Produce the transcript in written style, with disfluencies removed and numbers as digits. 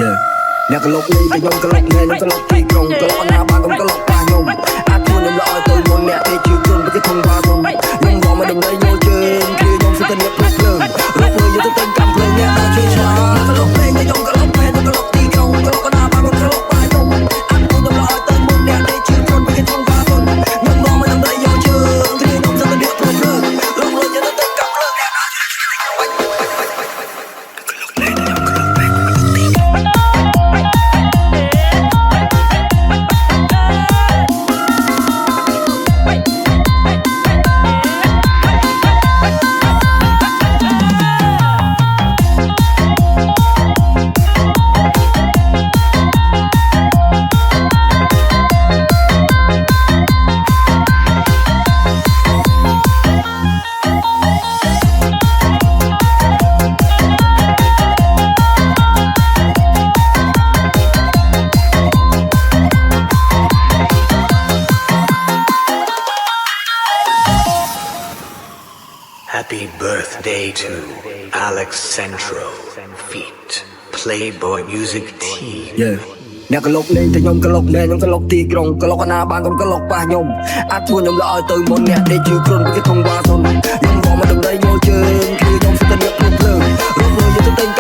Yeah អ្នកក្លុកលេងតែខ្ញុំក្លុកណែខ្ញុំក្លុកទីក្រុងក្លុកណាបានខ្ញុំក្លុកប៉ះខ្ញុំអាចធ្វើខ្ញុំល្អទៅមុនអ្នកទេជឿគុណពីធំបាខ្ញុំខ្ញុំមកដំណៃយកជើងគឺខ្ញុំសិតតែអ្នកភ្លើងរកមើលយកទៅតាមភ្លើងអ្នកអាចជួយឆ្លាតក្លុកលេងតែខ្ញុំក្លុកណែខ្ញុំក្លុកទីក្រុងក្លុកណាបានខ្ញុំក្លុកប៉ះខ្ញុំអាចធ្វើខ្ញុំល្អទៅមុនអ្នកទេជឿគុណពីធំបាខ្ញុំខ្ញុំមកដំណៃយកជើងគឺខ្ញុំសិតតែអ្នកភ្លើងរកមើលយកទៅតាមភ្លើងអ្នកអាចជួយឆ្លាតក្លុកលេងតែខ្ញុំក្លុកHappy birthday to Alex Centro feat Playboy Music Team អ្នកក្លុកលេងតែខ្ញុំក្លុកណែខ្ញុំក្លុកទីក្រុងក្លុកណាបានខ្ញុំក្លុកប៉ះខ្ញុំអាចធ្វើខ្ញុំល្អទៅមុនអ្នកទេជឿគុណពីធំបាខ្ញុំមកដំណៃយកជើងគឺខ្ញុំសិតតែអ្នកភ្លើងរកមើលយកទៅ